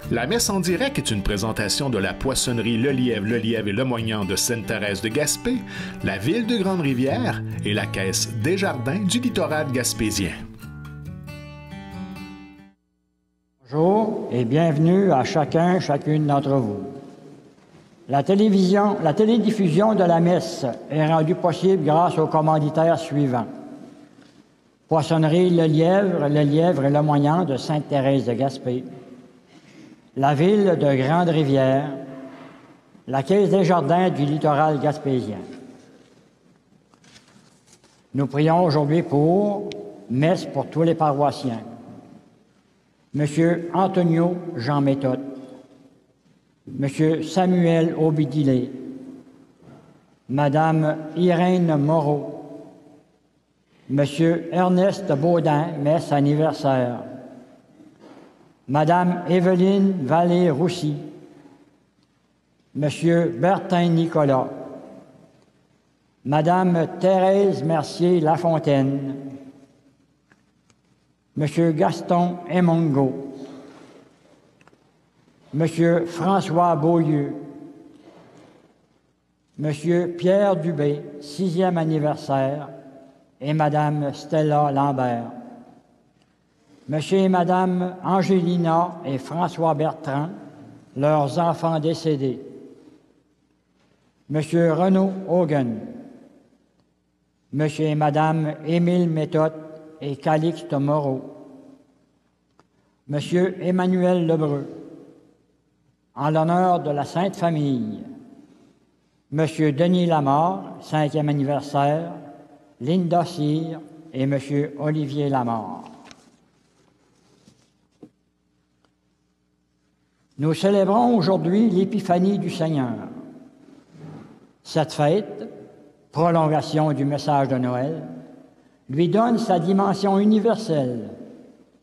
La messe en direct est une présentation de la poissonnerie Le Lièvre et Lemoignant de Sainte-Thérèse de Gaspé, la ville de Grande-Rivière et la caisse Desjardins du littoral gaspésien. Bonjour et bienvenue à chacune d'entre vous. La télédiffusion de la messe est rendue possible grâce aux commanditaires suivants. Poissonnerie Le Lièvre et Lemoignant de Sainte-Thérèse de Gaspé, la ville de Grande-Rivière, la caisse Desjardins du littoral gaspésien. Nous prions aujourd'hui pour messe pour tous les paroissiens. Monsieur Antonio Jean Méthode, Monsieur Samuel Obidilé, Madame Irène Moreau, Monsieur Ernest Baudin, messe anniversaire, Madame Évelyne Vallée-Roussy, Monsieur Bertin Nicolas, Madame Thérèse Mercier-Lafontaine, Monsieur Gaston Emongo, Monsieur François Beaulieu, Monsieur Pierre Dubé, 6e anniversaire, et Madame Stella Lambert. Monsieur et Madame Angelina et François Bertrand, leurs enfants décédés. Monsieur Renaud Hogan, Monsieur et Madame Émile Méthode et Calixte Moreau, Monsieur Emmanuel Lebreu, en l'honneur de la Sainte Famille, Monsieur Denis Lamarre, 5e anniversaire, Linda Cyr et Monsieur Olivier Lamarre. Nous célébrons aujourd'hui l'Épiphanie du Seigneur. Cette fête, prolongation du message de Noël, lui donne sa dimension universelle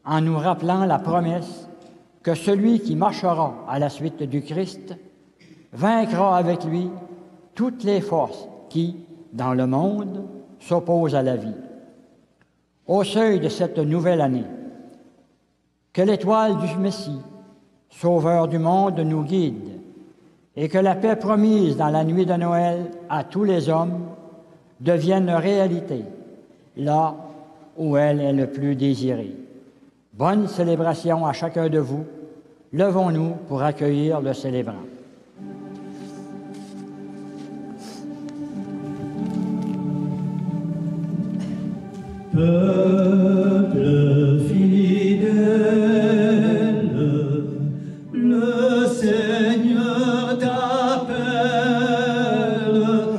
en nous rappelant la promesse que celui qui marchera à la suite du Christ vaincra avec lui toutes les forces qui, dans le monde, s'opposent à la vie. Au seuil de cette nouvelle année, que l'étoile du Messie, Sauveur du monde, nous guide, et que la paix promise dans la nuit de Noël à tous les hommes devienne réalité, là où elle est le plus désirée. Bonne célébration à chacun de vous. Levons-nous pour accueillir le célébrant. Peuple fidèle, le Seigneur t'appelle,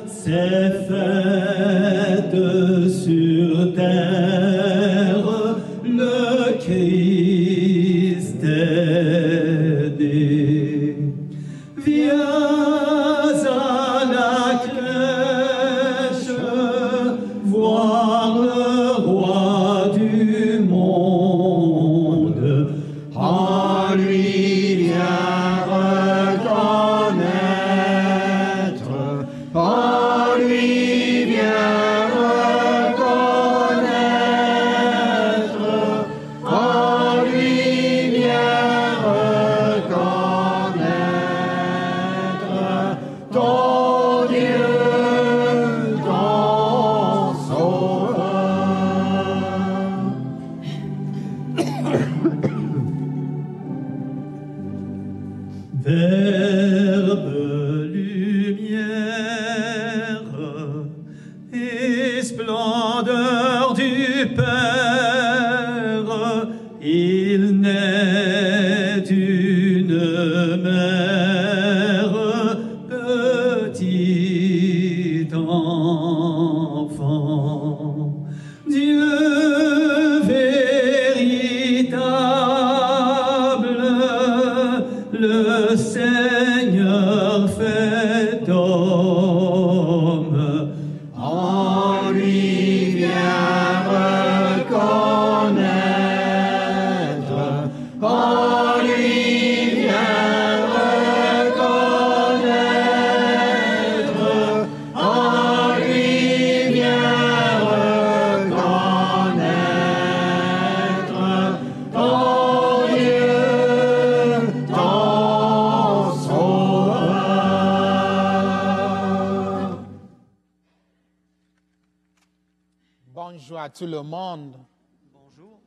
c'est fête sur terre, le Christ est né. Viens à la crèche, voir le roi du monde, en lui viens reconnaître, en lui viens reconnaître, en lui viens reconnaître ton Dieu, ton Sauveur. Verbe lumière et splendeur du Père, il naît d'une mère, petit enfant. Dieu véritable, le Seigneur fait homme, en lui vient reconnaître, en lui vient reconnaître, en lui vient reconnaître ton Dieu, ton à tout le monde. Bonjour.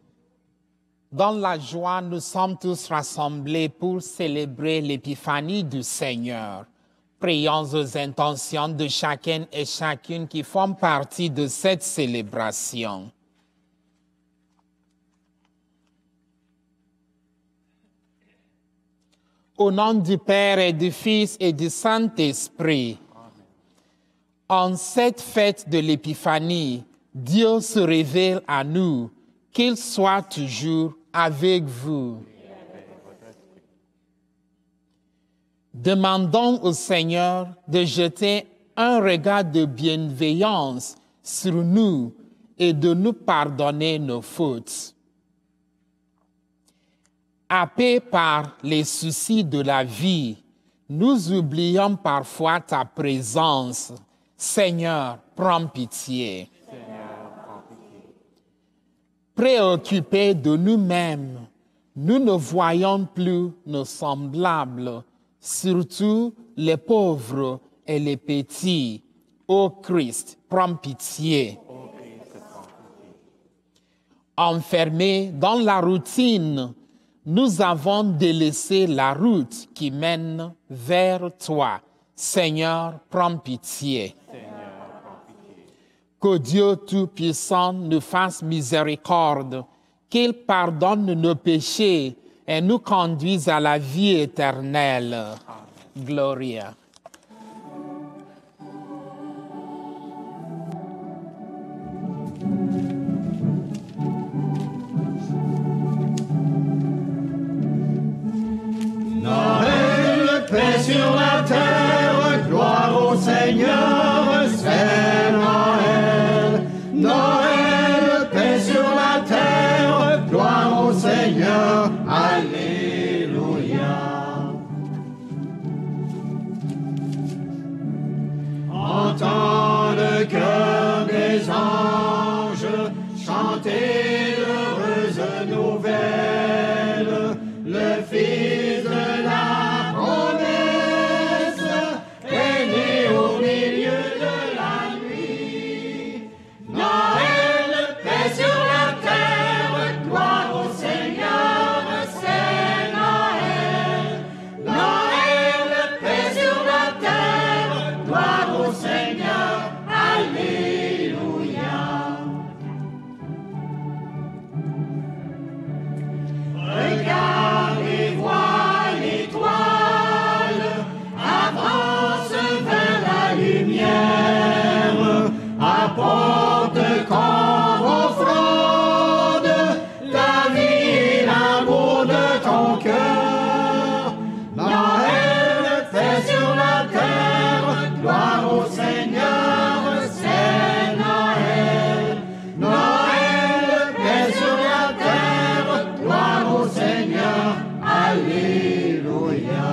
Dans la joie, nous sommes tous rassemblés pour célébrer l'épiphanie du Seigneur. Prions aux intentions de chacun et chacune qui font partie de cette célébration. Au nom du Père et du Fils et du Saint-Esprit, en cette fête de l'Épiphanie, Dieu se révèle à nous, qu'il soit toujours avec vous. Demandons au Seigneur de jeter un regard de bienveillance sur nous et de nous pardonner nos fautes. Happés par les soucis de la vie, nous oublions parfois ta présence. Seigneur, prends pitié. Préoccupés de nous-mêmes, nous ne voyons plus nos semblables, surtout les pauvres et les petits. Ô Christ, prends pitié. Enfermés dans la routine, nous avons délaissé la route qui mène vers toi. Seigneur, prends pitié. Que Dieu Tout-Puissant nous fasse miséricorde, qu'il pardonne nos péchés et nous conduise à la vie éternelle. Gloria. Noël, paix sur la terre, gloire au Seigneur, c'est Noël. Noël, paix sur la terre, gloire au Seigneur, alléluia. Entends le cœur des anges chanter l'heureuse nouvelle, le Fils de la promesse est né au milieu de la nuit. Noël, paix sur la terre, gloire au Seigneur, c'est Noël. Noël, paix sur la terre, gloire au Seigneur, alléluia. Regarde et vois l'étoile, avance vers la lumière, apporte comme offrande la vie et l'amour de ton cœur. Noël, paix sur la terre, gloire au Seigneur, c'est Noël. Noël, paix sur la terre, gloire au Seigneur, alléluia.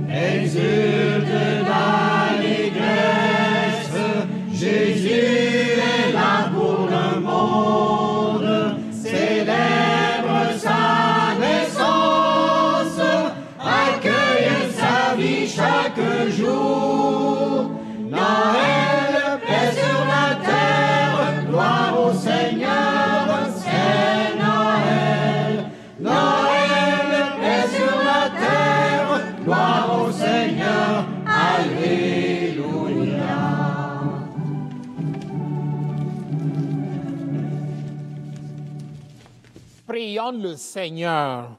Exulte l'allégresse, Jésus est là pour le monde, célèbre sa naissance, accueille sa vie chaque jour. Noël, paix sur la terre, gloire au Seigneur, c'est Noël. Noël, paix sur la terre, gloire au Seigneur, alléluia. Prions le Seigneur.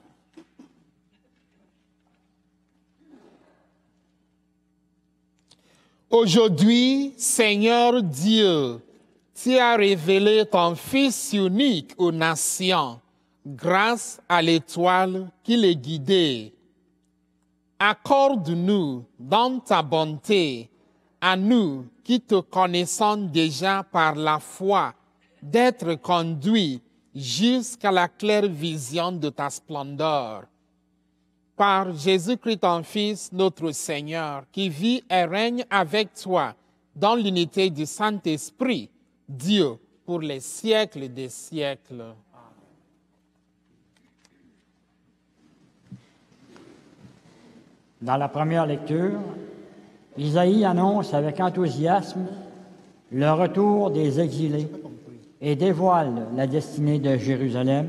Aujourd'hui, Seigneur Dieu, tu as révélé ton Fils unique aux nations grâce à l'étoile qui les guidait. Accorde-nous dans ta bonté, à nous qui te connaissons déjà par la foi, d'être conduits jusqu'à la claire vision de ta splendeur. Par Jésus-Christ ton Fils, notre Seigneur, qui vit et règne avec toi dans l'unité du Saint-Esprit, Dieu, pour les siècles des siècles. Dans la première lecture, Isaïe annonce avec enthousiasme le retour des exilés et dévoile la destinée de Jérusalem,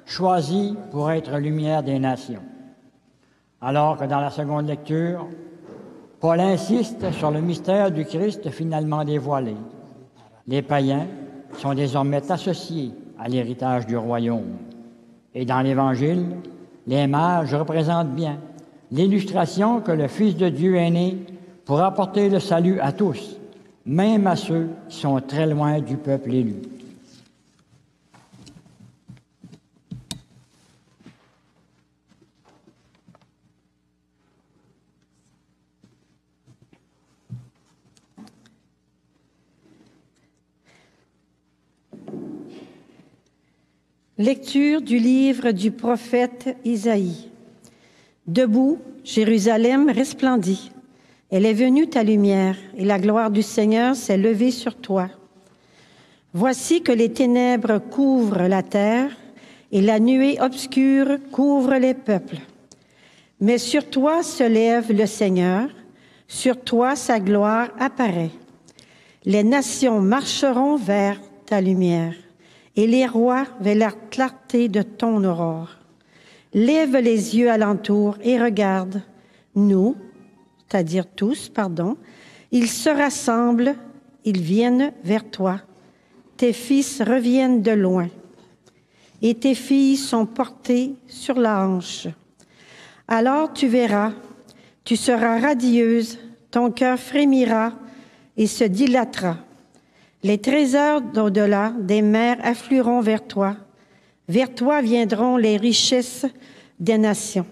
choisie pour être lumière des nations. Alors que dans la seconde lecture, Paul insiste sur le mystère du Christ finalement dévoilé. Les païens sont désormais associés à l'héritage du royaume. Et dans l'Évangile, les mages représentent bien l'illustration que le Fils de Dieu est né pour apporter le salut à tous, même à ceux qui sont très loin du peuple élu. Lecture du livre du prophète Isaïe. Debout, Jérusalem resplendit. Elle est venue ta lumière, et la gloire du Seigneur s'est levée sur toi. Voici que les ténèbres couvrent la terre, et la nuée obscure couvre les peuples. Mais sur toi se lève le Seigneur, sur toi sa gloire apparaît. Les nations marcheront vers ta lumière, et les rois vers la clarté de ton aurore. Lève les yeux alentour et regarde. Nous, c'est-à-dire tous, ils se rassemblent, ils viennent vers toi. Tes fils reviennent de loin, et tes filles sont portées sur la hanche. Alors tu verras, tu seras radieuse, ton cœur frémira et se dilatera. Les trésors d'au-delà des mers afflueront vers toi. Vers toi viendront les richesses des nations.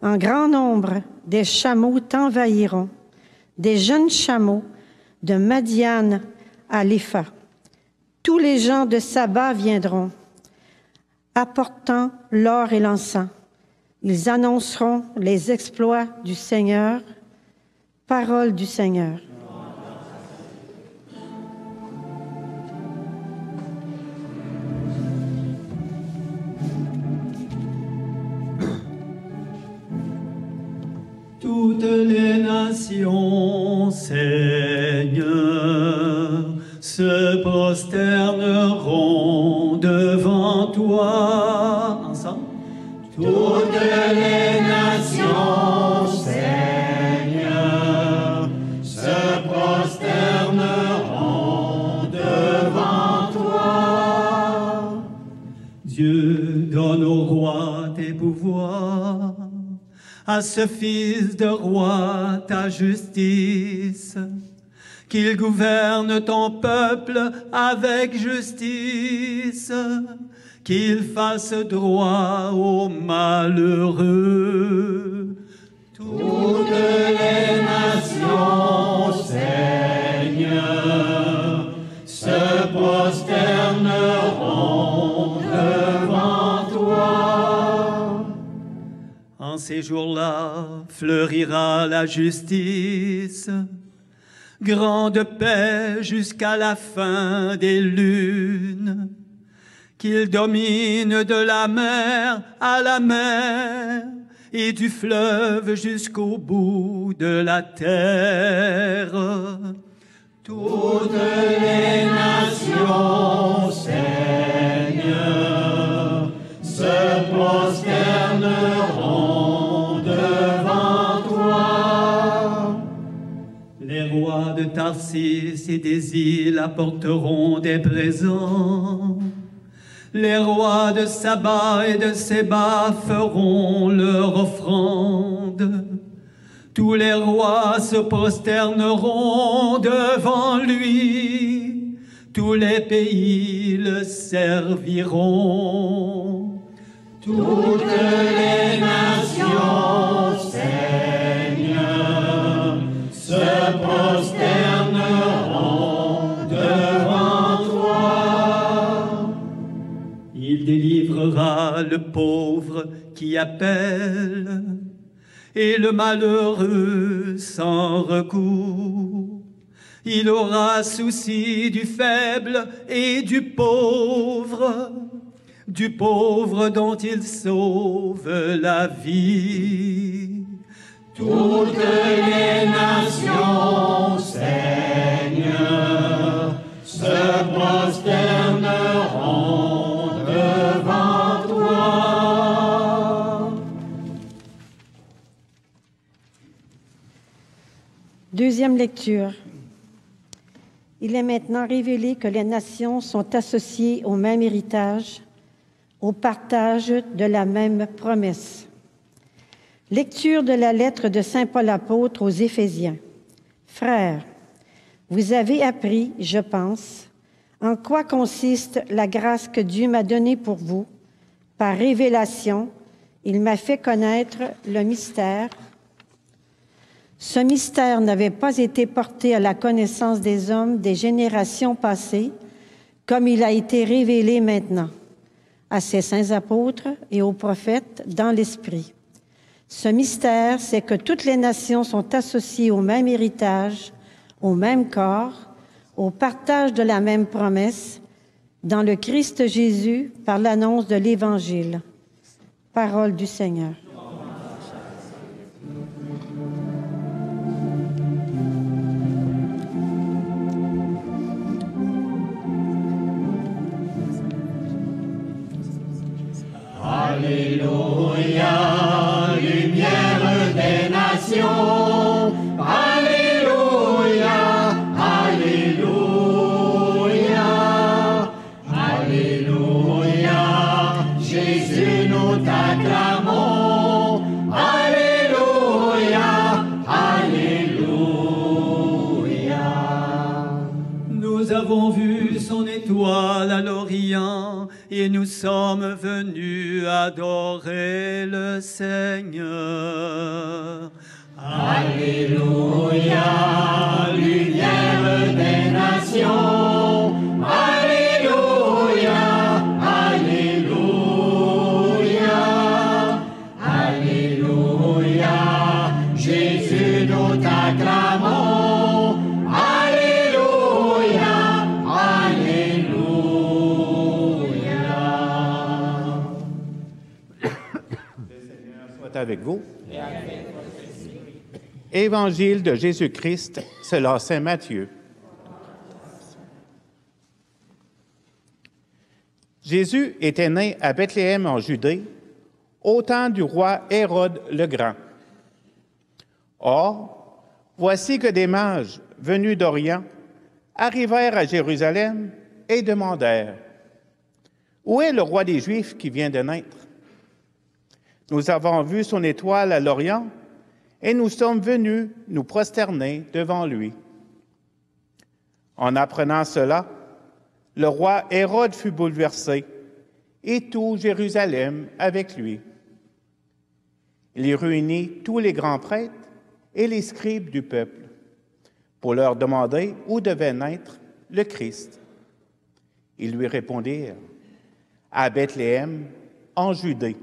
En grand nombre, des chameaux t'envahiront, des jeunes chameaux de Madian à l'Épha. Tous les gens de Saba viendront, apportant l'or et l'encens. Ils annonceront les exploits du Seigneur. Parole du Seigneur. Toutes les nations, Seigneur, se prosterneront devant toi. Ensemble. Toutes les nations, Seigneur, se prosterneront devant toi. Dieu donne au roi tes pouvoirs, à ce fils de roi ta justice, qu'il gouverne ton peuple avec justice, qu'il fasse droit aux malheureux. Toutes les nations, Seigneur, se prosterneront devant toi. En ces jours-là fleurira la justice, grande paix jusqu'à la fin des lunes, qu'il domine de la mer à la mer et du fleuve jusqu'au bout de la terre. Toutes les nations, Seigneur, se prosterneront devant toi. Les rois de Tarsis et des îles apporteront des présents. Les rois de Saba et de Séba feront leur offrande. Tous les rois se prosterneront devant lui. Tous les pays le serviront. Toutes les nations, Seigneur, se prosterneront devant toi. Il délivrera le pauvre qui appelle et le malheureux sans recours. Il aura souci du faible et du pauvre dont il sauve la vie. Toutes les nations, Seigneur, se prosterneront devant toi. Deuxième lecture. Il est maintenant révélé que les nations sont associées au même héritage, au partage de la même promesse. Lecture de la lettre de saint Paul apôtre aux Éphésiens. Frères, vous avez appris, je pense, en quoi consiste la grâce que Dieu m'a donnée pour vous. Par révélation, il m'a fait connaître le mystère. Ce mystère n'avait pas été porté à la connaissance des hommes des générations passées, comme il a été révélé maintenant, à ses saints apôtres et aux prophètes dans l'Esprit. Ce mystère, c'est que toutes les nations sont associées au même héritage, au même corps, au partage de la même promesse, dans le Christ Jésus, par l'annonce de l'Évangile. Parole du Seigneur. Alléluia, lumière des nations. Alléluia, alléluia, alléluia. Jésus, nous t'acclamons. Alléluia, alléluia. Nous avons vu son étoile à l'Orient et nous sommes venus adorer le Seigneur. Alléluia, lumière des nations. Alléluia, alléluia, alléluia. Jésus, nous t'acclamons. Alléluia, alléluia. Le Seigneur soit avec vous. Évangile de Jésus-Christ selon saint Matthieu. Jésus était né à Bethléem en Judée, au temps du roi Hérode le Grand. Or, voici que des mages venus d'Orient arrivèrent à Jérusalem et demandèrent: « Où est le roi des Juifs qui vient de naître? Nous avons vu son étoile à l'Orient et nous sommes venus nous prosterner devant lui. » En apprenant cela, le roi Hérode fut bouleversé, et tout Jérusalem avec lui. Il y réunit tous les grands prêtres et les scribes du peuple pour leur demander où devait naître le Christ. Ils lui répondirent: « À Bethléem, en Judée.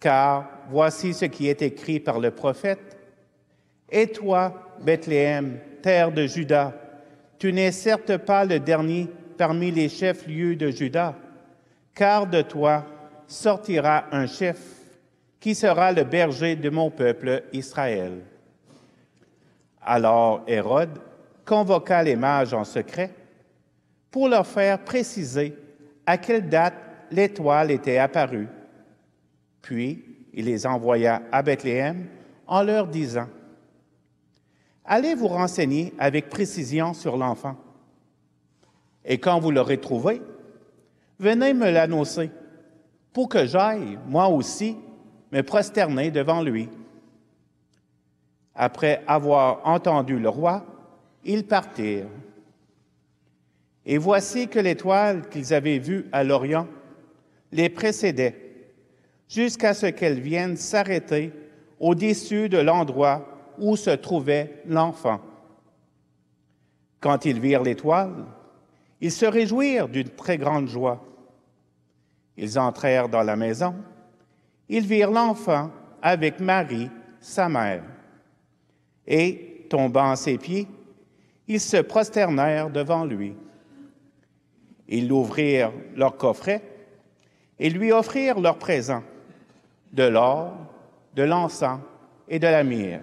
Car voici ce qui est écrit par le prophète. Et toi, Bethléem, terre de Juda, tu n'es certes pas le dernier parmi les chefs-lieux de Juda, car de toi sortira un chef qui sera le berger de mon peuple Israël. » Alors Hérode convoqua les mages en secret pour leur faire préciser à quelle date l'étoile était apparue. Puis, il les envoya à Bethléem en leur disant: « Allez vous renseigner avec précision sur l'enfant. Et quand vous l'aurez trouvé, venez me l'annoncer, pour que j'aille, moi aussi, me prosterner devant lui. » Après avoir entendu le roi, ils partirent. Et voici que l'étoile qu'ils avaient vue à l'Orient les précédait, jusqu'à ce qu'elle vienne s'arrêter au-dessus de l'endroit où se trouvait l'enfant. Quand ils virent l'étoile, ils se réjouirent d'une très grande joie. Ils entrèrent dans la maison. Ils virent l'enfant avec Marie, sa mère. Et, tombant à ses pieds, ils se prosternèrent devant lui. Ils ouvrirent leur coffret et lui offrirent leurs présents: de l'or, de l'encens et de la myrrhe.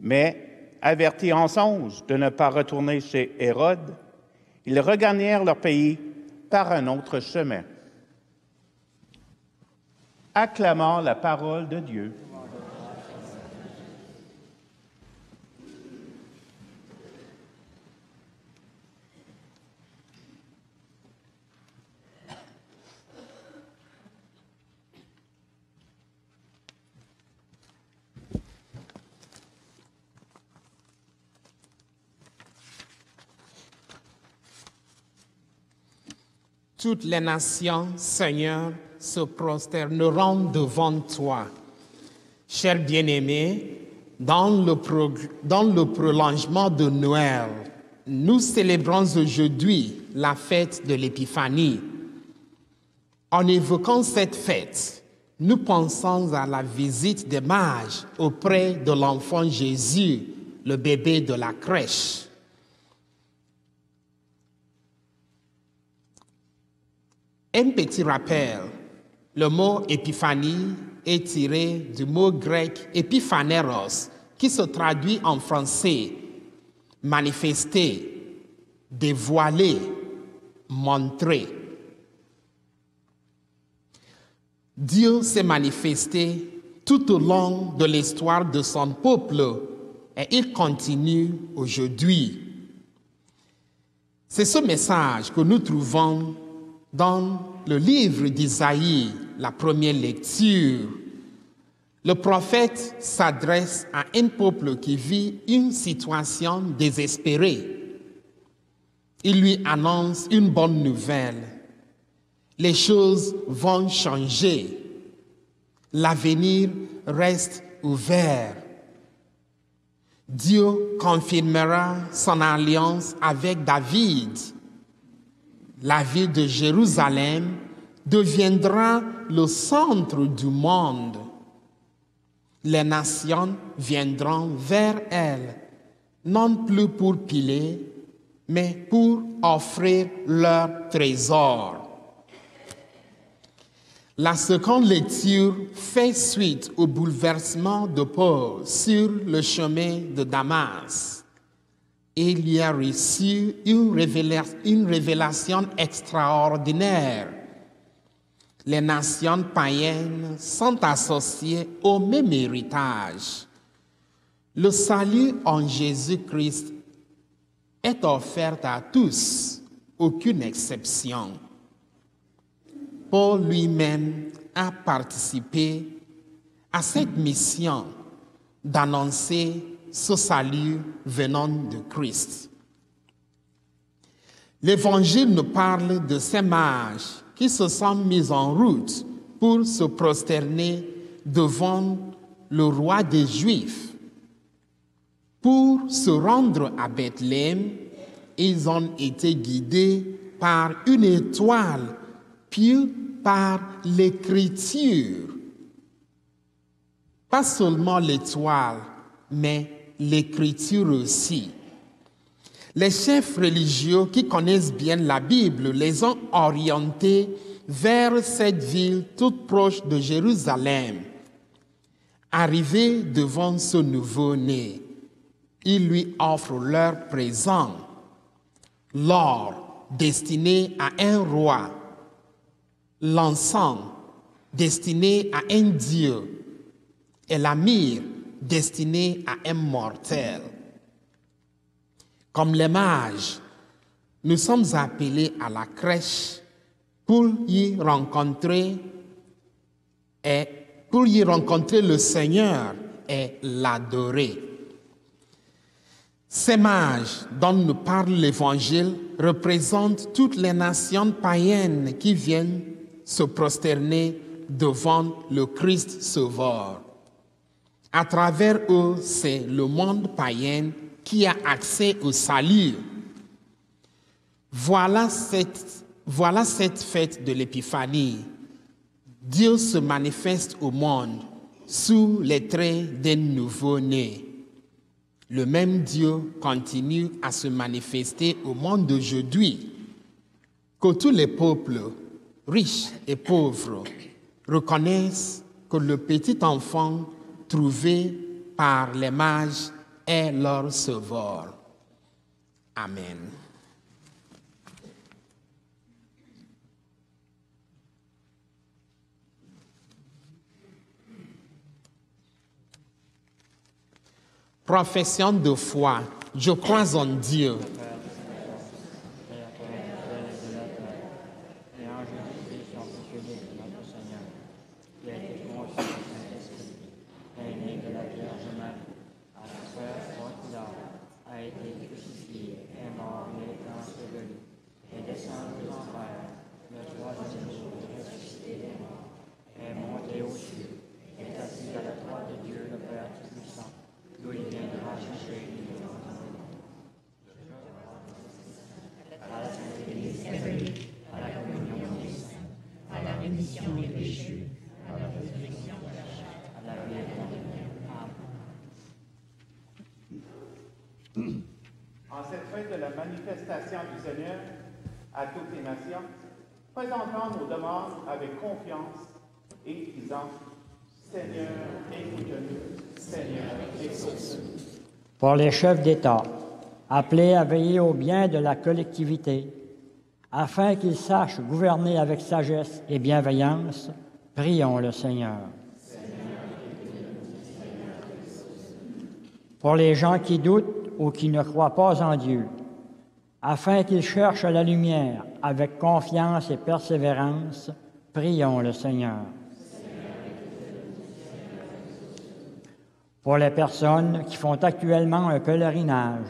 Mais, avertis en songe de ne pas retourner chez Hérode, ils regagnèrent leur pays par un autre chemin. Acclamons la parole de Dieu. Toutes les nations, Seigneur, se prosterneront devant toi. Chers bien-aimés, dans le prolongement de Noël, nous célébrons aujourd'hui la fête de l'Épiphanie. En évoquant cette fête, nous pensons à la visite des mages auprès de l'enfant Jésus, le bébé de la crèche. Un petit rappel, le mot épiphanie est tiré du mot grec épiphanéros, qui se traduit en français manifester, dévoiler, montrer. Dieu s'est manifesté tout au long de l'histoire de son peuple et il continue aujourd'hui. C'est ce message que nous trouvons dans le livre d'Isaïe, la première lecture. Le prophète s'adresse à un peuple qui vit une situation désespérée. Il lui annonce une bonne nouvelle. Les choses vont changer. L'avenir reste ouvert. Dieu confirmera son alliance avec David. La ville de Jérusalem deviendra le centre du monde. Les nations viendront vers elle, non plus pour piler, mais pour offrir leurs trésors. La seconde lecture fait suite au bouleversement de Paul sur le chemin de Damas. Il y a reçu une révélation extraordinaire. Les nations païennes sont associées au même héritage. Le salut en Jésus-Christ est offert à tous, aucune exception. Paul lui-même a participé à cette mission d'annoncer ce salut venant de Christ. L'Évangile nous parle de ces mages qui se sont mis en route pour se prosterner devant le roi des Juifs. Pour se rendre à Bethléem, ils ont été guidés par une étoile, puis par l'Écriture. Pas seulement l'étoile, mais l'Écriture aussi. Les chefs religieux qui connaissent bien la Bible les ont orientés vers cette ville toute proche de Jérusalem. Arrivés devant ce nouveau-né, ils lui offrent leur présent, l'or destiné à un roi, l'encens destiné à un dieu et la myrrhe destinée à un mortel. Comme les mages, nous sommes appelés à la crèche pour y rencontrer le Seigneur et l'adorer. Ces mages dont nous parle l'Évangile représentent toutes les nations païennes qui viennent se prosterner devant le Christ Sauveur. À travers eux, c'est le monde païen qui a accès au salut. Voilà cette fête de l'Épiphanie. Dieu se manifeste au monde sous les traits d'un nouveau-né. Le même Dieu continue à se manifester au monde d'aujourd'hui. Que tous les peuples, riches et pauvres, reconnaissent que le petit enfant trouvé par les mages est leur sauveur. Amen. Profession de foi. Je crois en Dieu. En cette fête de la manifestation du Seigneur à toutes les nations, présentons nos demandes avec confiance et disant: Seigneur, écoute-nous, Seigneur, écoute-nous. Pour les chefs d'État, appelés à veiller au bien de la collectivité, afin qu'ils sachent gouverner avec sagesse et bienveillance, prions le Seigneur. Pour les gens qui doutent ou qui ne croient pas en Dieu, afin qu'ils cherchent la lumière avec confiance et persévérance, prions le Seigneur. Pour les personnes qui font actuellement un pèlerinage,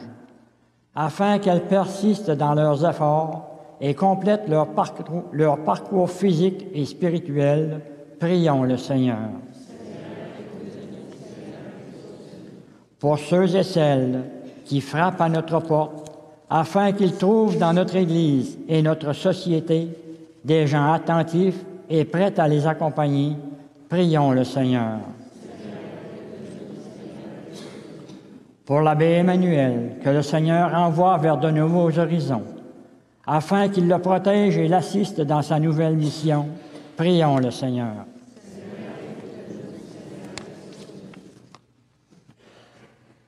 afin qu'elles persistent dans leurs efforts et complètent leur parcours physique et spirituel, prions le Seigneur. Pour ceux et celles qui frappent à notre porte, afin qu'ils trouvent dans notre Église et notre société des gens attentifs et prêts à les accompagner, prions le Seigneur. Pour l'abbé Emmanuel, que le Seigneur envoie vers de nouveaux horizons, afin qu'il le protège et l'assiste dans sa nouvelle mission, prions le Seigneur.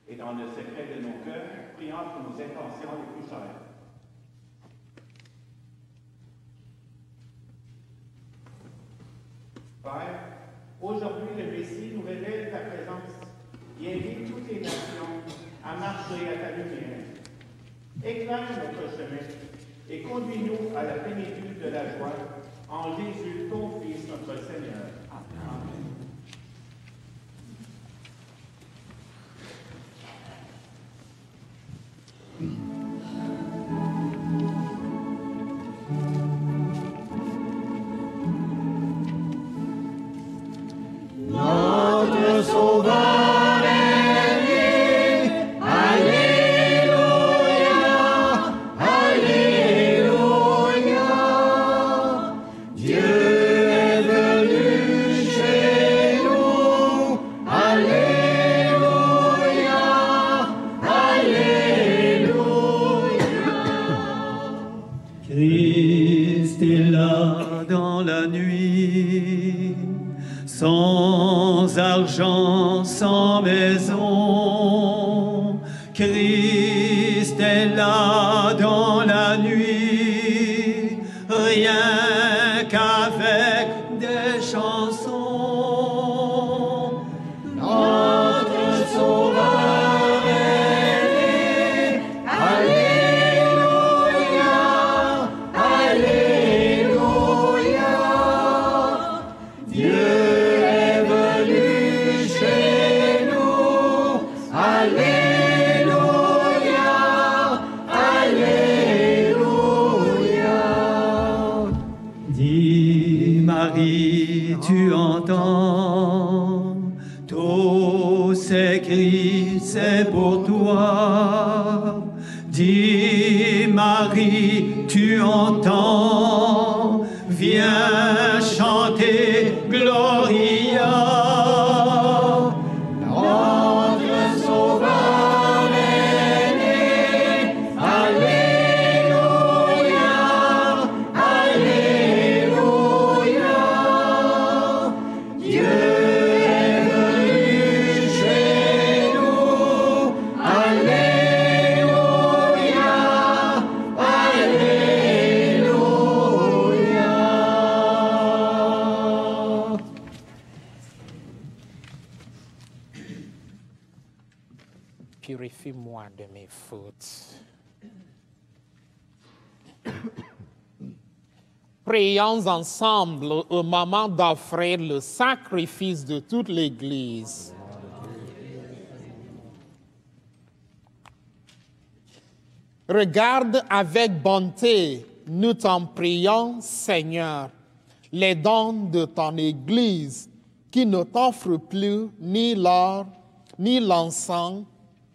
Et dans le secret de nos cœurs, prions pour nos intentions les plus chères. Père, aujourd'hui le Messie nous révèle ta présence et invite toutes les nations à marcher à ta lumière. Éclaire notre chemin et conduis-nous à la plénitude de la joie en Jésus, ton Fils, notre Seigneur. Amen. Notre Sauveur est né, Alléluia, Alléluia. Dieu est venu chez nous, Alléluia, Alléluia. Christ est là dans la nuit, sans argent, sans maison. Christ est là dans la nuit, rien qu'avec des chansons. Notre Sauveur est né, Alléluia, Alléluia. Dieu est venu chez nous, Alléluia, Alléluia. Dis Marie, tu entends, tous ces cris, c'est pour toi. Dis Marie, tu entends, viens chanter Gloria. Notre Sauveur est né, Alléluia, Alléluia. Dieu est venu purifie-moi de mes fautes. Prions ensemble au moment d'offrir le sacrifice de toute l'Église. Regarde avec bonté, nous t'en prions, Seigneur, les dons de ton Église, qui ne t'offrent plus ni l'or, ni l'encens,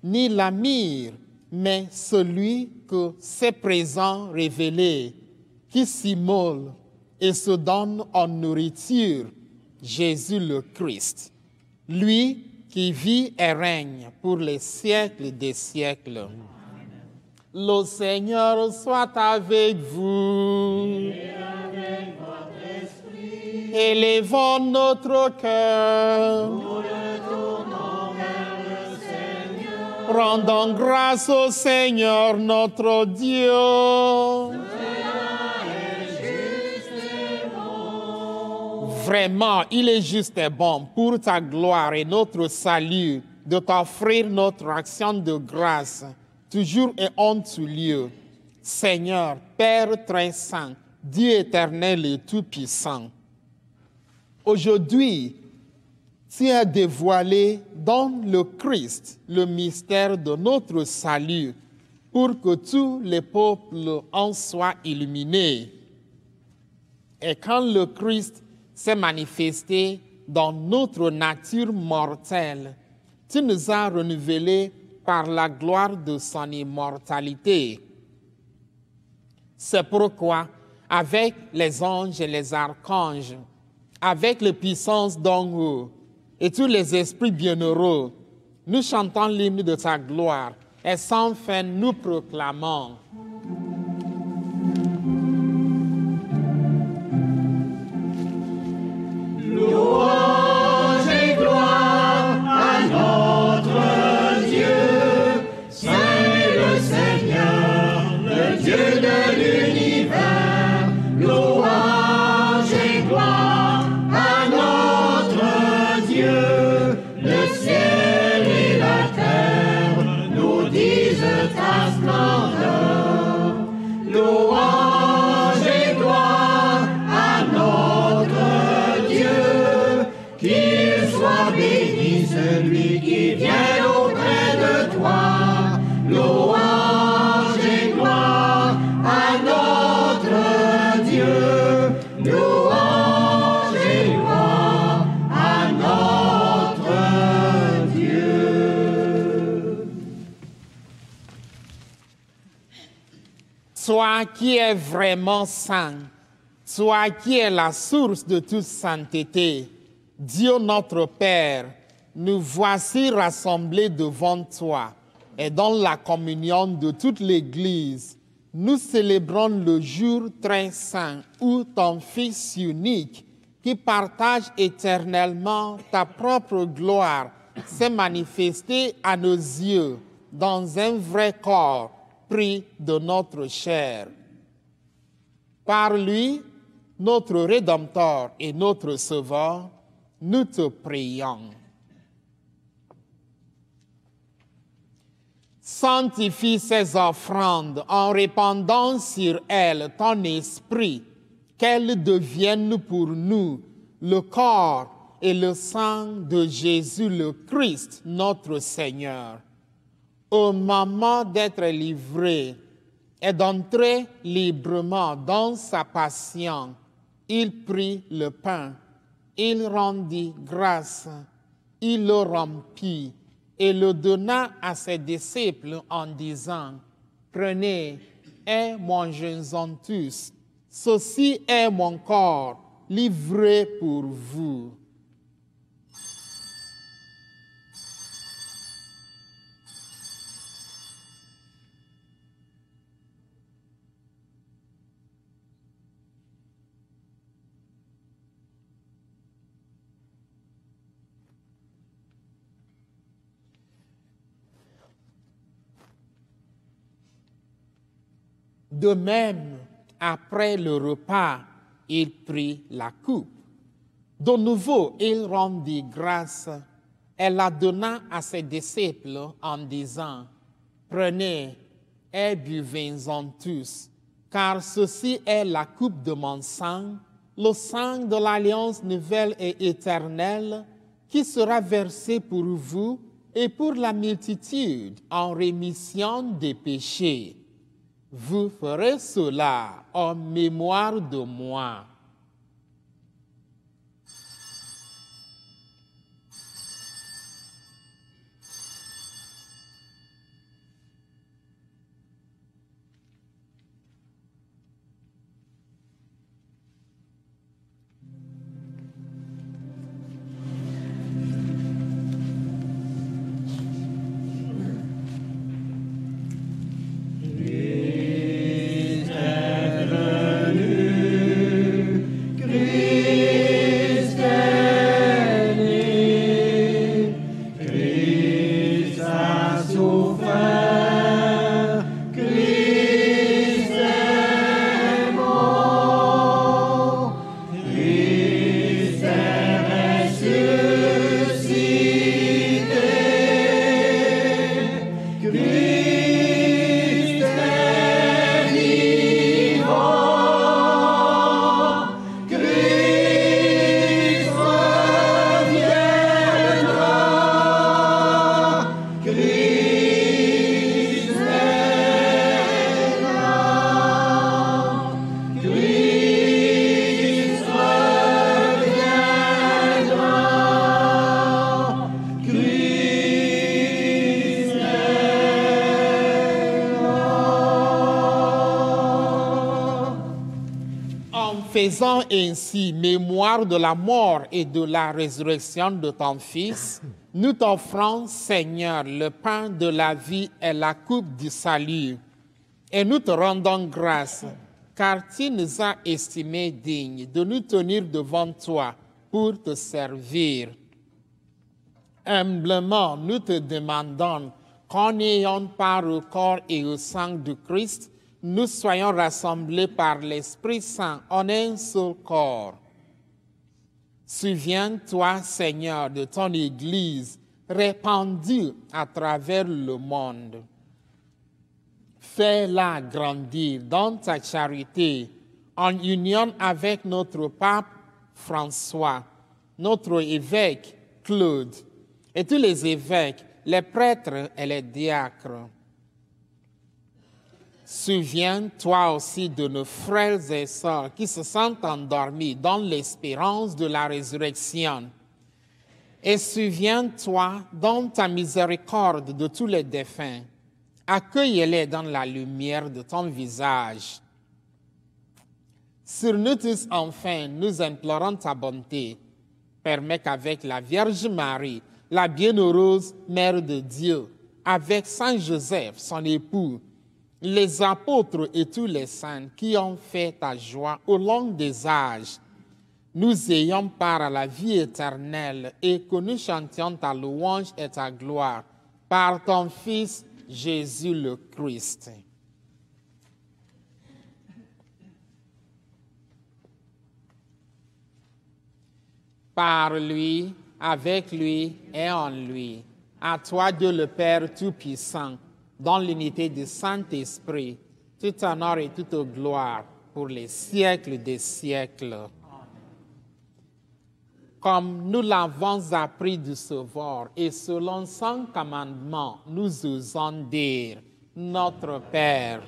ni la myrrhe, mais celui que ses présents révélés, qui s'immole et se donne en nourriture, Jésus le Christ, lui qui vit et règne pour les siècles des siècles. Le Seigneur soit avec vous. Et avec votre esprit. Élevons notre cœur. Nous le tournons vers le Seigneur. Rendons grâce au Seigneur notre Dieu. Vraiment, il est juste et bon pour ta gloire et notre salut de t'offrir notre action de grâce, toujours et en tout lieu. Seigneur, Père très saint, Dieu éternel et tout-puissant, aujourd'hui, tu as dévoilé dans le Christ le mystère de notre salut pour que tous les peuples en soient illuminés. Et quand le Christ s'est manifesté dans notre nature mortelle, tu nous as renouvelés par la gloire de son immortalité. C'est pourquoi, avec les anges et les archanges, avec les puissances d'en haut et tous les esprits bienheureux, nous chantons l'hymne de ta gloire et sans fin nous proclamons. Louange et gloire à notre Dieu, Saint le Seigneur, le Dieu de l'univers. Louange et gloire à notre Dieu, le ciel et la terre nous disent ta splendeur. Louange et gloire à notre Dieu, qu'il soit béni celui qui vient auprès de toi. Louange et gloire à notre Dieu. Louange et gloire à notre Dieu. Toi qui es vraiment saint, toi qui es la source de toute sainteté, Dieu notre Père, nous voici rassemblés devant toi et dans la communion de toute l'Église, nous célébrons le jour très saint où ton Fils unique, qui partage éternellement ta propre gloire, s'est manifesté à nos yeux dans un vrai corps pris de notre chair. Par lui, notre Rédempteur et notre Sauveur, nous te prions. Sanctifie ces offrandes en répandant sur elles ton esprit, qu'elles deviennent pour nous le corps et le sang de Jésus le Christ, notre Seigneur. Au moment d'être livré et d'entrer librement dans sa passion, il prit le pain, il rendit grâce, il le rompit et le donna à ses disciples en disant, « Prenez et mangez-en tous, ceci est mon corps livré pour vous. » De même, après le repas, il prit la coupe. De nouveau, il rendit grâce elle la donna à ses disciples en disant, « Prenez et buvez-en tous, car ceci est la coupe de mon sang, le sang de l'alliance nouvelle et éternelle, qui sera versé pour vous et pour la multitude en rémission des péchés. Vous ferez cela en mémoire de moi. » Faisant ainsi mémoire de la mort et de la résurrection de ton Fils, nous t'offrons, Seigneur, le pain de la vie et la coupe du salut. Et nous te rendons grâce, car tu nous as estimés dignes de nous tenir devant toi pour te servir. Humblement, nous te demandons qu'en ayant part au corps et au sang du Christ, nous soyons rassemblés par l'Esprit Saint en un seul corps. Souviens-toi, Seigneur, de ton Église répandue à travers le monde. Fais-la grandir dans ta charité en union avec notre pape François, notre évêque Claude et tous les évêques, les prêtres et les diacres. Souviens-toi aussi de nos frères et sœurs qui se sentent endormis dans l'espérance de la résurrection. Et souviens-toi dans ta miséricorde de tous les défunts. Accueille-les dans la lumière de ton visage. Sur nous tous, enfin, nous implorons ta bonté. Permets qu'avec la Vierge Marie, la bienheureuse Mère de Dieu, avec Saint Joseph, son époux, les apôtres et tous les saints qui ont fait ta joie au long des âges, nous ayons part à la vie éternelle et que nous chantions ta louange et ta gloire par ton Fils Jésus le Christ. Par lui, avec lui et en lui, à toi Dieu le Père Tout-Puissant, dans l'unité du Saint-Esprit, tout honneur et toute gloire pour les siècles des siècles. Comme nous l'avons appris du Sauveur et selon son commandement, nous osons dire, Notre Père,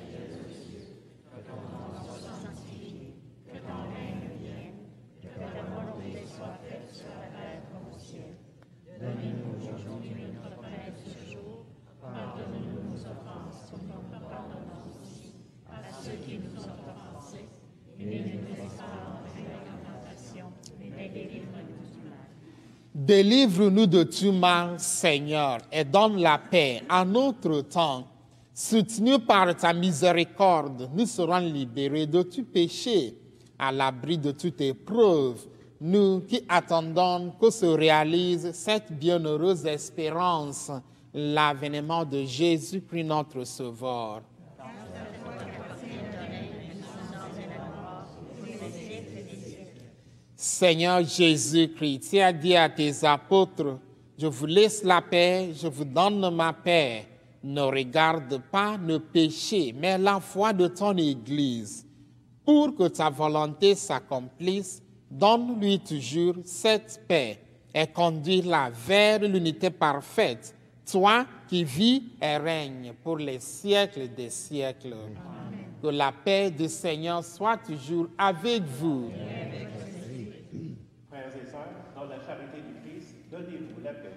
délivre-nous de tout mal, Seigneur, et donne la paix à notre temps. Soutenus par ta miséricorde, nous serons libérés de tout péché, à l'abri de toute épreuve. Nous qui attendons que se réalise cette bienheureuse espérance, l'avènement de Jésus-Christ notre Sauveur. Seigneur Jésus-Christ, tu as dit à tes apôtres, Je vous laisse la paix, je vous donne ma paix. Ne regarde pas nos péchés, mais la foi de ton Église. Pour que ta volonté s'accomplisse, donne-lui toujours cette paix et conduis-la vers l'unité parfaite, toi qui vis et règnes pour les siècles des siècles. Amen. Que la paix du Seigneur soit toujours avec vous. Frères et sœurs, dans la charité du Christ, donnez-vous la paix.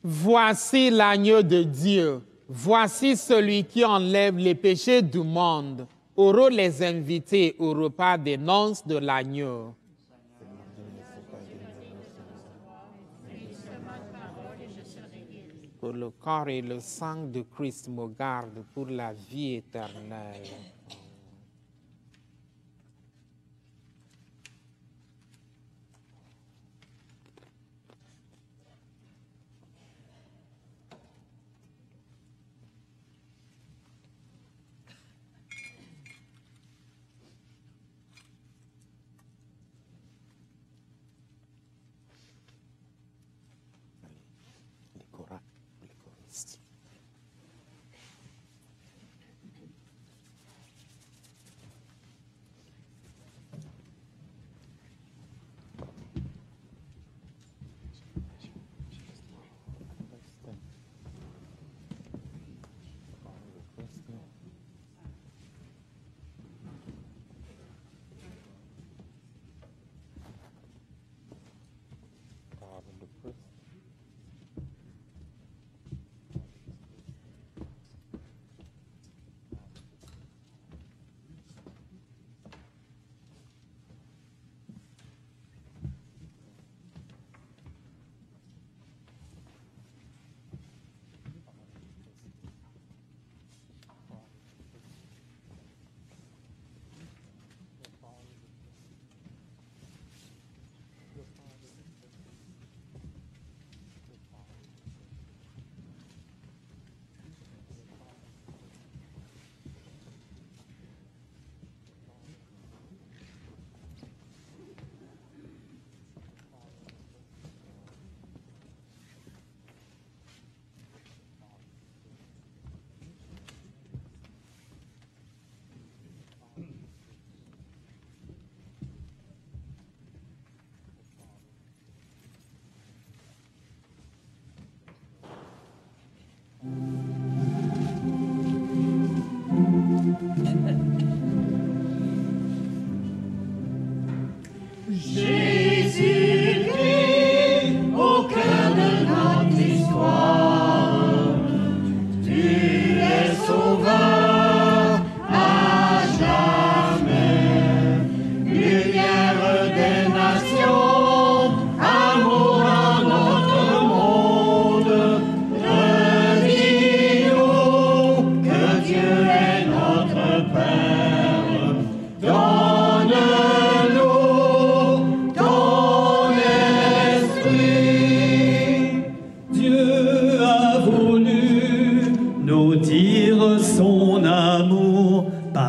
Voici l'agneau de Dieu, voici celui qui enlève les péchés du monde. Heureux les invités au repas des noces de l'agneau. Pour le corps et le sang de Christ me garde pour la vie éternelle.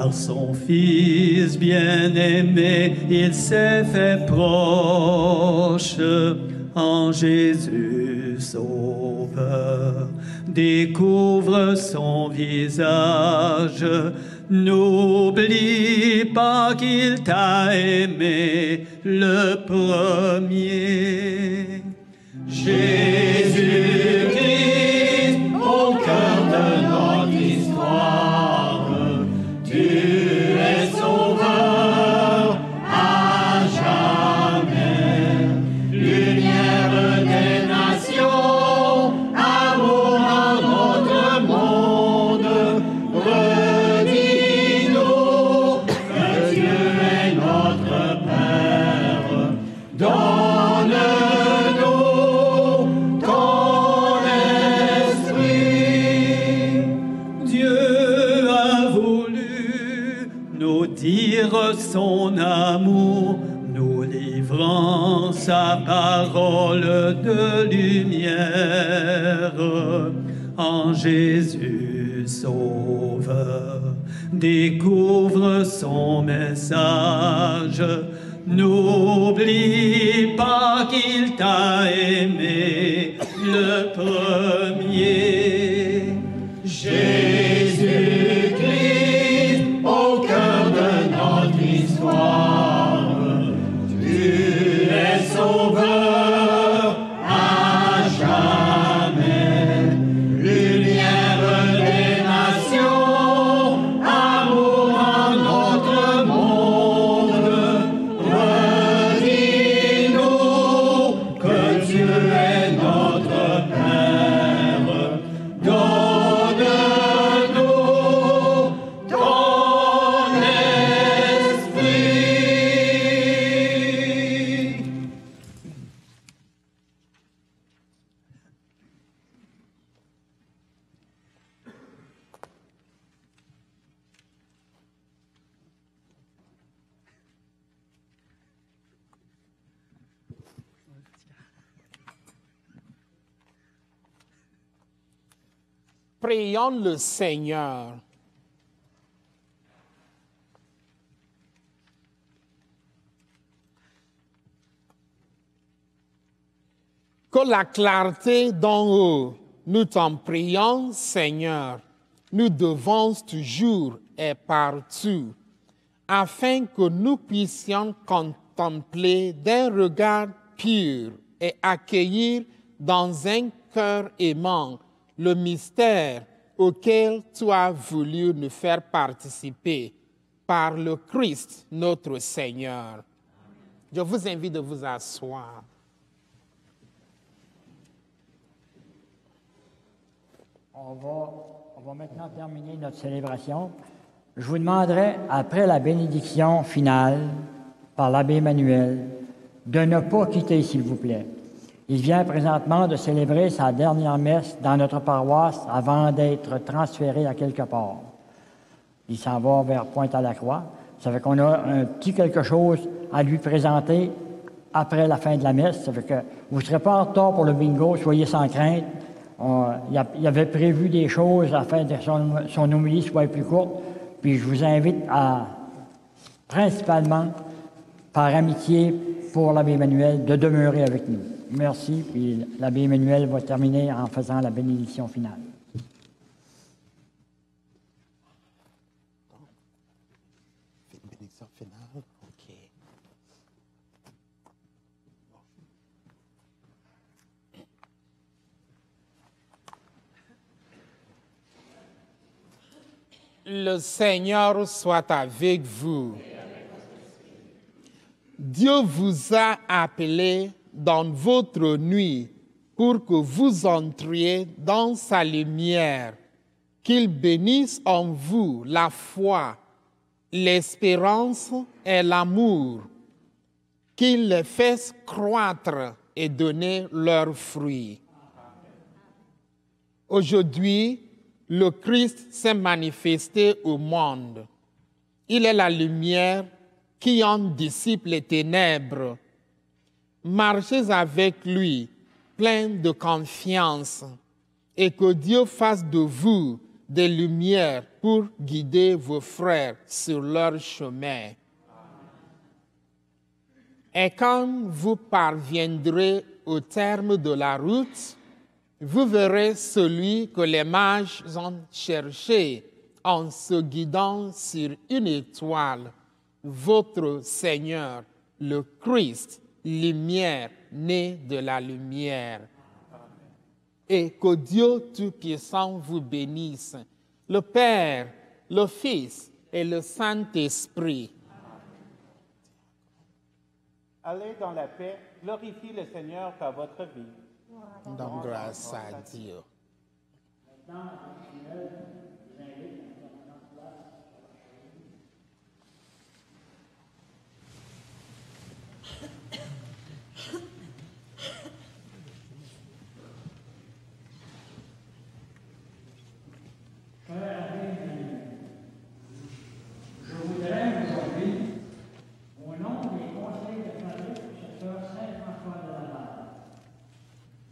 Par son Fils bien-aimé, il s'est fait proche. En Jésus Sauveur, découvre son visage. N'oublie pas qu'il t'a aimé le premier. Jésus-Christ, au cœur de notre histoire, tu es sauveur à jamais, lumière des nations, amour en notre monde. Redis-nous que Dieu est notre Père. Donne-nous ton esprit. Dieu a voulu nous dire son amour, nous livrant sa parole de lumière. En Jésus Sauveur, découvre son message. N'oublie pas qu'il t'a aimé le premier. Jésus-Christ, au cœur de notre histoire, tu es sauveur à jamais, lumière des nations, amour en notre monde. Redis-nous que Dieu est notre Père. Donne-nous ton esprit. Prions le Seigneur. Que la clarté d'en haut, nous t'en prions, Seigneur, nous devons toujours et partout, afin que nous puissions contempler d'un regard pur et accueillir dans un cœur aimant le mystère auquel tu as voulu nous faire participer par le Christ notre Seigneur. Je vous invite de vous asseoir. On va maintenant terminer notre célébration. Je vous demanderai, après la bénédiction finale par l'abbé Emmanuel, de ne pas quitter, s'il vous plaît. Il vient présentement de célébrer sa dernière messe dans notre paroisse avant d'être transféré à quelque part. Il s'en va vers Pointe-à-la-Croix. Ça fait qu'on a un petit quelque chose à lui présenter après la fin de la messe. Ça fait que vous ne serez pas en retard pour le bingo, soyez sans crainte. Il avait prévu des choses afin que son homélie soit plus courte. Puis je vous invite à, principalement, par amitié pour l'abbé Emmanuel, de demeurer avec nous. Merci. Puis l'abbé Emmanuel va terminer en faisant la bénédiction finale. Bénédiction finale, OK. Le Seigneur soit avec vous. Dieu vous a appelé dans votre nuit pour que vous entriez dans sa lumière, qu'il bénisse en vous la foi, l'espérance et l'amour, qu'il les fasse croître et donner leurs fruits. Aujourd'hui, le Christ s'est manifesté au monde. Il est la lumière qui en dissipe les ténèbres. Marchez avec lui, plein de confiance, et que Dieu fasse de vous des lumières pour guider vos frères sur leur chemin. Et quand vous parviendrez au terme de la route, vous verrez celui que les mages ont cherché en se guidant sur une étoile, votre Seigneur, le Christ, lumière née de la lumière. Et que Dieu Tout-Puissant vous bénisse, le Père, le Fils et le Saint-Esprit. Allez dans la paix, glorifiez le Seigneur par votre vie. Donne grâce à Dieu. Je voudrais aujourd'hui, au nom des conseils de famille du secteur Saint-François de Laval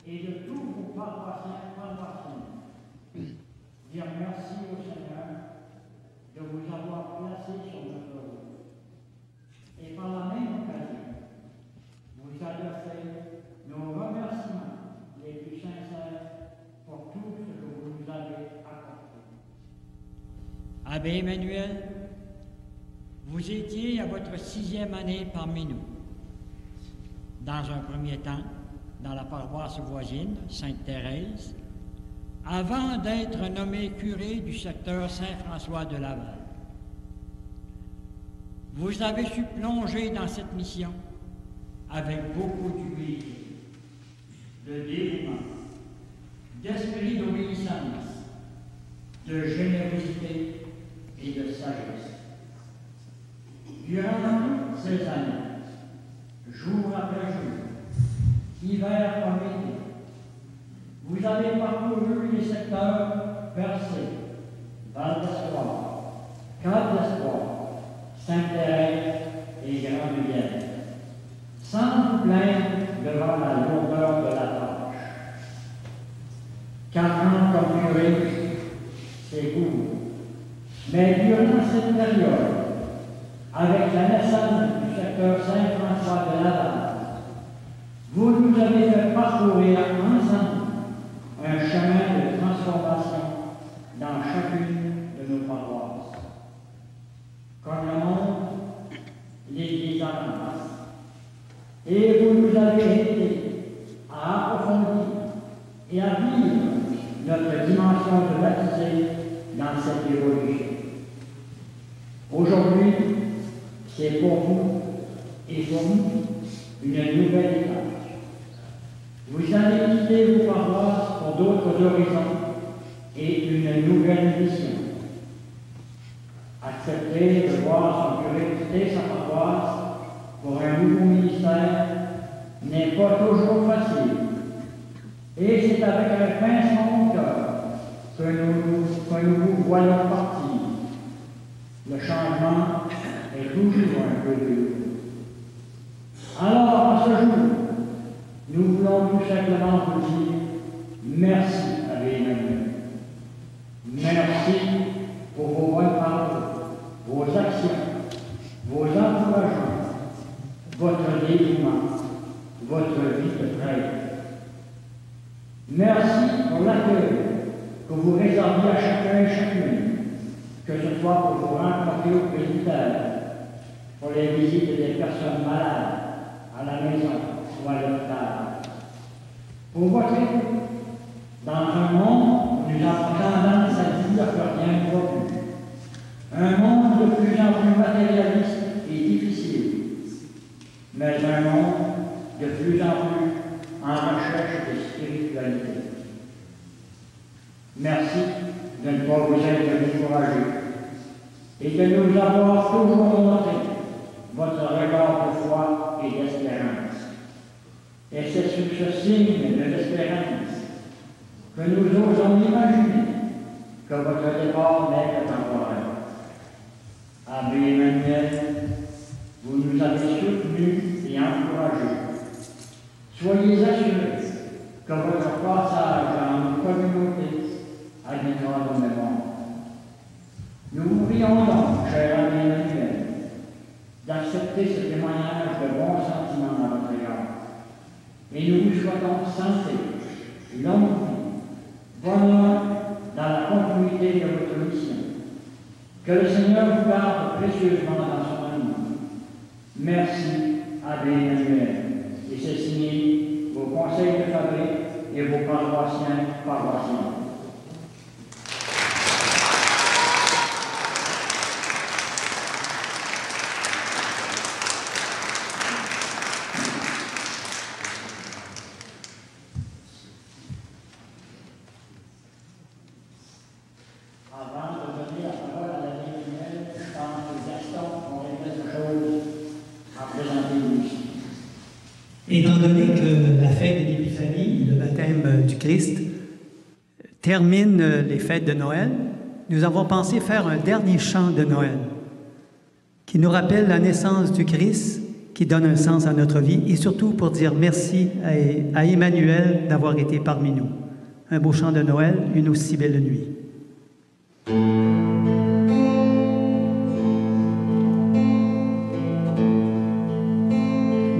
et de tous vos paroissiens, dire merci au Seigneur de vous avoir placé sur notre route. Et par la même occasion, vous adresser nos remerciements les plus sincères pour tout ce que vous nous avez apporté. Abbé Emmanuel, vous étiez à votre 6e année parmi nous. Dans un premier temps, dans la paroisse voisine, Sainte-Thérèse, avant d'être nommé curé du secteur Saint-François de Laval. Vous avez su plonger dans cette mission avec beaucoup d'humilité, de dévouement, d'esprit d'obéissance, de générosité et de sagesse. Durant toutes ces années, jour après jour, hiver comme été, vous avez parcouru les secteurs Percé, Val d'Espoir, Cap d'Espoir, Sainte-Thérèse et Grande-Rivière, sans vous plaindre devant la lourdeur de la tâche. 4 ans comme curé, c'est court. Mais durant cette période, avec la naissance du secteur Saint-François de Laval, vous nous avez fait parcourir ensemble un chemin de transformation dans chacune de nos paroisses. Comme le monde, l'Église en masse. Et vous nous avez aidés à approfondir et à vivre notre dimension de baptisé dans cette évolution. Aujourd'hui, c'est pour vous et pour nous une nouvelle étape. Vous allez quitter vos paroisses pour d'autres horizons et une nouvelle mission. Accepter de voir son curé quitter sa paroisse pour un nouveau ministère n'est pas toujours facile. Et c'est avec un pincement au cœur que nous vous voyons partir. Le changement est toujours un peu dur. Alors, en ce jour, nous voulons tout simplement vous dire merci, Abbé Emmanuel. Merci pour vos bonnes paroles, vos actions, vos encouragements, votre dévouement, votre vie de prêtre. Merci pour l'accueil que vous réservez à chacun et chacune, que ce soit pour vous rencontrer au presbytère, pour les visites des personnes malades à la maison ou à l'hôpital. Pour votre écoute, dans un monde où nous avons tendance à dire que rien ne va plus, un monde de plus en plus matérialiste et difficile, mais un monde de plus en plus en recherche de spiritualité. Merci de ne pas vous être découragé et de nous avoir toujours montré votre regard de foi et d'espérance. Et c'est sur ce signe de l'espérance que nous osons imaginer que votre départ n'est que temporaire. Abbé Emmanuel, vous nous avez soutenus et encouragés. Soyez assurés que votre passage dans nos communautés aliénera nos mémoires. Nous vous prions donc, cher ami Emmanuel, d'accepter ce témoignage de bons sentiments dans votre égard. Et nous vous souhaitons santé, longue vie, bonheur dans la continuité de votre mission. Que le Seigneur vous garde précieusement dans son amour. Merci, Abbé Emmanuel. Et c'est signé vos conseils de fabrique et vos paroissiens. Étant donné que la fête de l'Épiphanie, le baptême du Christ, termine les fêtes de Noël, nous avons pensé faire un dernier chant de Noël qui nous rappelle la naissance du Christ, qui donne un sens à notre vie et surtout pour dire merci à Emmanuel d'avoir été parmi nous. Un beau chant de Noël, une aussi belle nuit.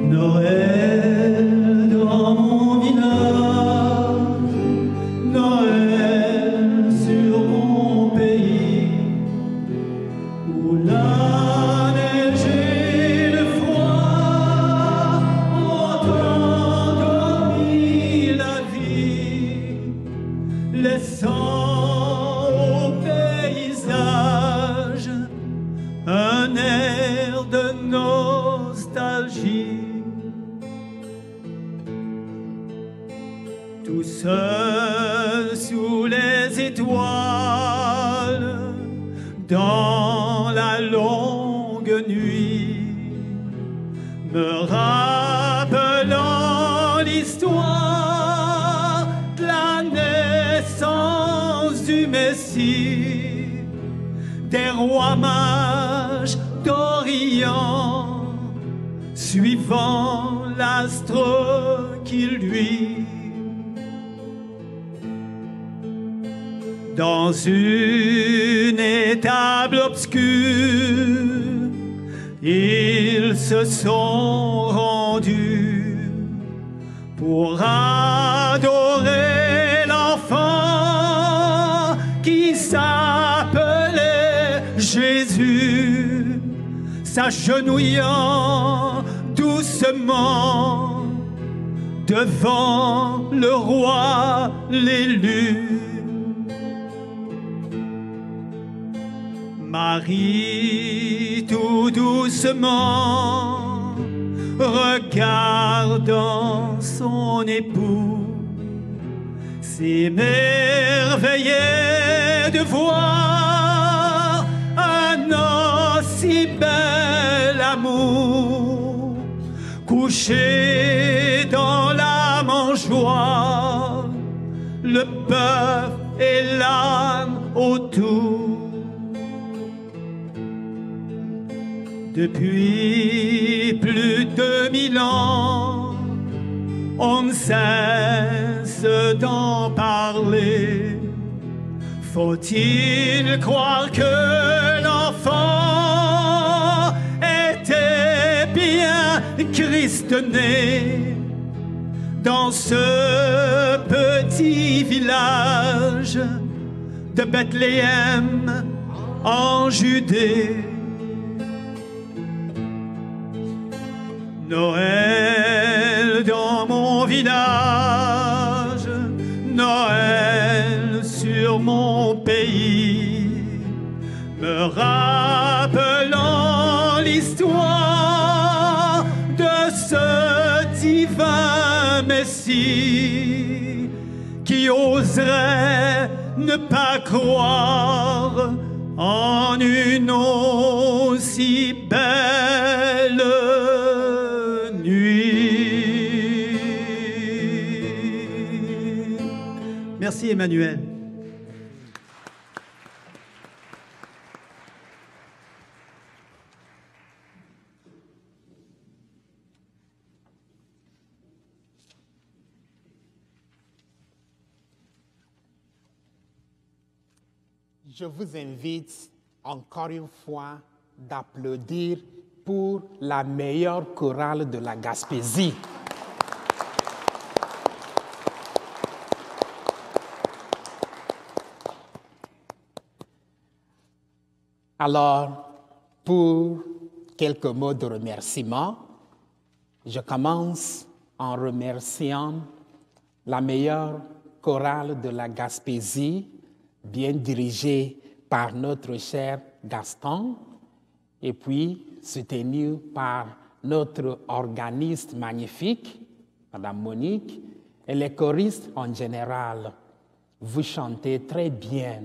Noël dans mon village, Noël sur mon pays, où la neige et le froid ont endormi la vie, laissant au paysage un air de nostalgie. Tout seul sous les étoiles, dans la longue nuit, me rappelant l'histoire de la naissance du Messie, des rois mages d'Orient, suivant l'astre qui lui dans une étable obscure, ils se sont rendus pour adorer l'enfant qui s'appelait Jésus, s'agenouillant doucement devant le roi l'élu. Marie, tout doucement, regardant son époux, s'émerveillait de voir un aussi bel amour couché dans la mangeoire, le bœuf et l'âne autour. Depuis plus de 1000 ans, on ne cesse d'en parler. Faut-il croire que l'enfant était bien Christ né dans ce petit village de Bethléem en Judée? Noël dans mon village, Noël sur mon pays, me rappelant l'histoire de ce divin Messie qui oserait ne pas croire en une aussi belle nuit. Merci Emmanuel. Je vous invite encore une fois d'applaudir pour la meilleure chorale de la Gaspésie. Alors, pour quelques mots de remerciement, je commence en remerciant la meilleure chorale de la Gaspésie, bien dirigée par notre cher Gaston, et puis soutenue par notre organiste magnifique, Madame Monique, et les choristes en général. Vous chantez très bien.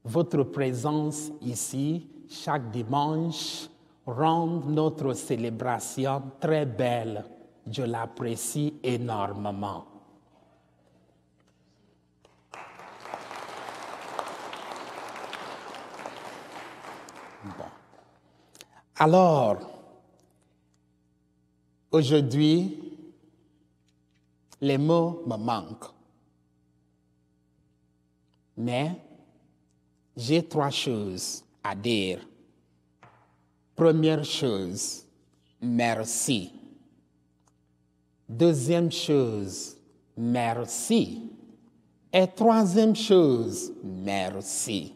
Votre présence ici, chaque dimanche, rend notre célébration très belle. Je l'apprécie énormément. Bon. Alors, aujourd'hui, les mots me manquent. Mais j'ai 3 choses à dire. Première chose, merci. Deuxième chose, merci. Et troisième chose, merci.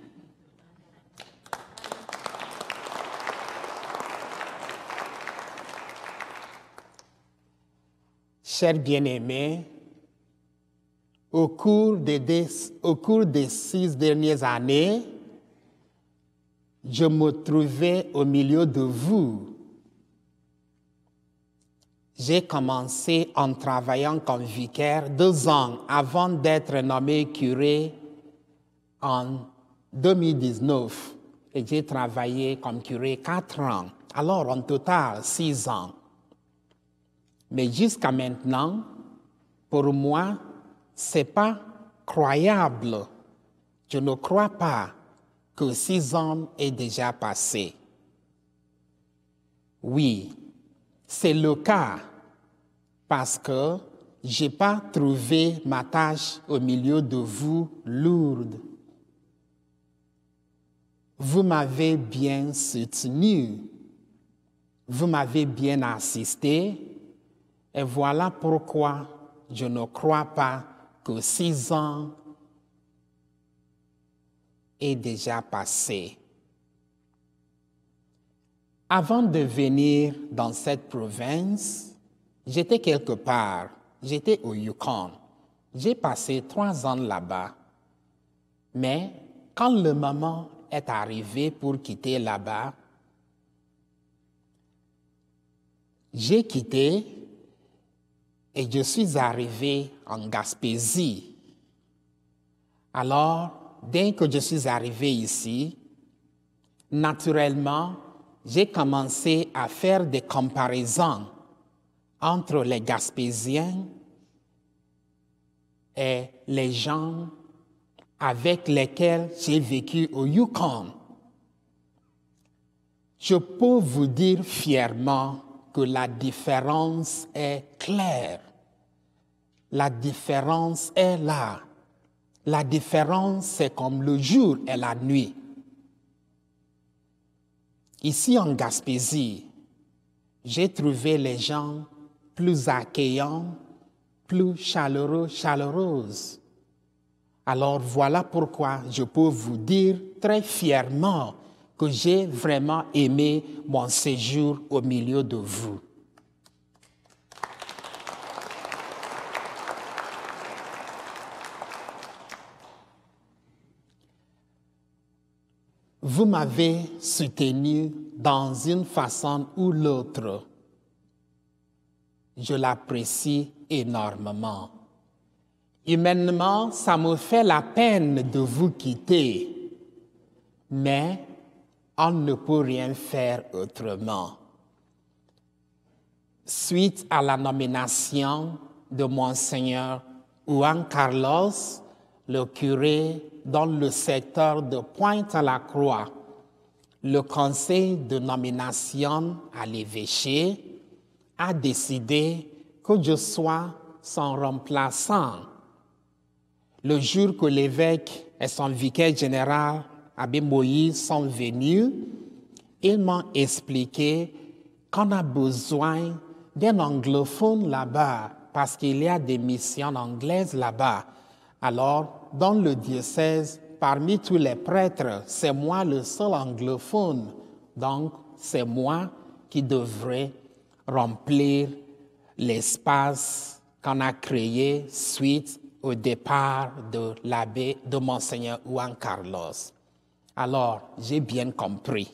Chers bien-aimés, au cours des 6 dernières années, je me trouvais au milieu de vous. J'ai commencé en travaillant comme vicaire 2 ans avant d'être nommé curé en 2019. Et j'ai travaillé comme curé 4 ans. Alors, en total, 6 ans. Mais jusqu'à maintenant, pour moi, ce n'est pas croyable. Je ne crois pas que 6 ans aient déjà passé. Oui, c'est le cas parce que je n'ai pas trouvé ma tâche au milieu de vous lourde. Vous m'avez bien soutenu, vous m'avez bien assisté, et voilà pourquoi je ne crois pas que 6 ans est déjà passé. Avant de venir dans cette province, j'étais quelque part. J'étais au Yukon. J'ai passé 3 ans là-bas. Mais quand le moment est arrivé pour quitter là-bas, j'ai quitté et je suis arrivé en Gaspésie. Alors, dès que je suis arrivé ici, naturellement, j'ai commencé à faire des comparaisons entre les Gaspésiens et les gens avec lesquels j'ai vécu au Yukon. Je peux vous dire fièrement que la différence est claire. La différence est là. La différence, c'est comme le jour et la nuit. Ici en Gaspésie, j'ai trouvé les gens plus accueillants, plus chaleureux, chaleureuses. Alors voilà pourquoi je peux vous dire très fièrement que j'ai vraiment aimé mon séjour au milieu de vous. Vous m'avez soutenu dans une façon ou l'autre. Je l'apprécie énormément. Humainement, ça me fait la peine de vous quitter, mais on ne peut rien faire autrement. Suite à la nomination de Monseigneur Juan Carlos, le curé dans le secteur de Pointe-à-la-Croix, le conseil de nomination à l'évêché a décidé que je sois son remplaçant. Le jour que l'évêque et son vicaire général Abbé Moïse sont venus, ils m'ont expliqué qu'on a besoin d'un anglophone là-bas, parce qu'il y a des missions anglaises là-bas. Alors, dans le diocèse, parmi tous les prêtres, c'est moi le seul anglophone. Donc, c'est moi qui devrais remplir l'espace qu'on a créé suite au départ de l'abbé de Monseigneur Juan Carlos. Alors, j'ai bien compris.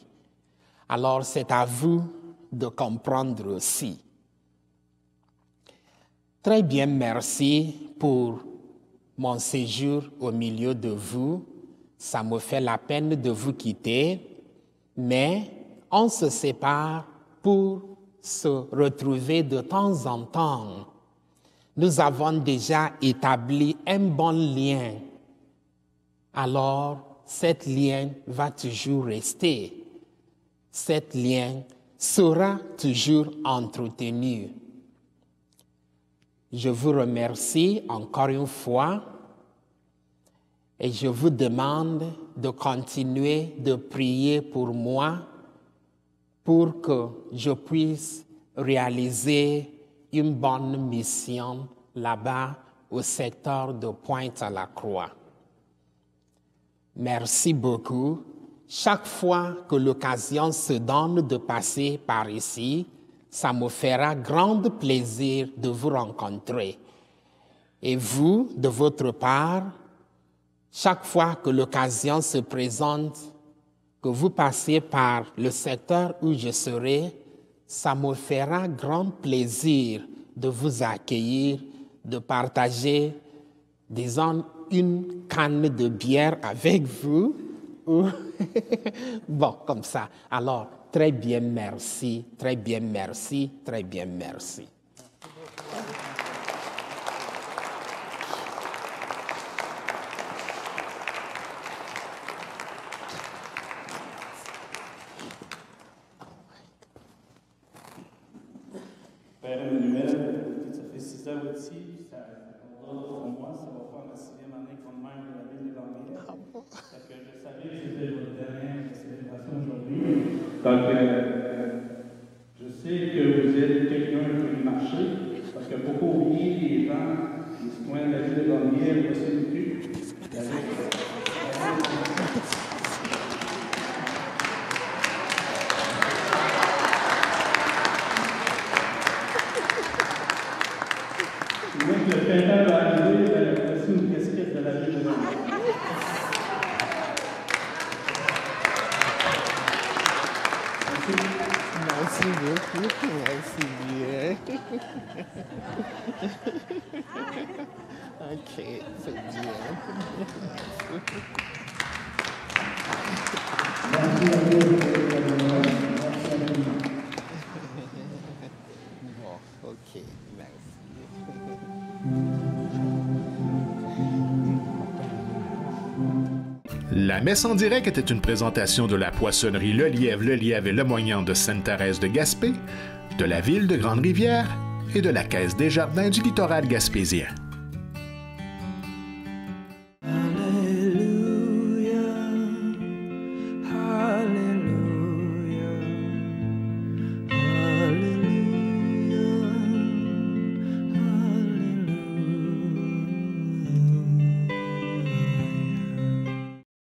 Alors, c'est à vous de comprendre aussi. Très bien, merci pour mon séjour au milieu de vous. Ça me fait la peine de vous quitter, mais on se sépare pour se retrouver de temps en temps. Nous avons déjà établi un bon lien. Alors, cet lien va toujours rester. Cet lien sera toujours entretenu. Je vous remercie encore une fois et je vous demande de continuer de prier pour moi pour que je puisse réaliser une bonne mission là-bas au secteur de Pointe-à-la-Croix. Merci beaucoup. Chaque fois que l'occasion se donne de passer par ici, ça me fera grand plaisir de vous rencontrer. Et vous, de votre part, chaque fois que l'occasion se présente, que vous passez par le secteur où je serai, ça me fera grand plaisir de vous accueillir, de partager, disons, une canne de bière avec vous. Bon, comme ça. Alors, très bien, merci, très bien, merci, très bien, merci. Père Emmanuel, ça fait 6 ans aussi, ça compte pour moi, ça va faire ma 6e année comme maire de la ville de Gambia. Parce que je savais que c'était votre dernière célébration aujourd'hui. Donc, je sais que vous êtes quelqu'un qui marche, parce que pour oublier les gens, les citoyens de la ville de Gambia, le CNQ, le printemps va arriver, voici une casquette de la ville de Gambia. Merci beaucoup, merci bien. Ok, c'est bien. Bon, ok, merci. La messe en direct était une présentation de la poissonnerie Le Lièvre et Le Moignant de Sainte-Thérèse de Gaspé, de la ville de Grande-Rivière et de la Caisse des Jardins du littoral gaspésien.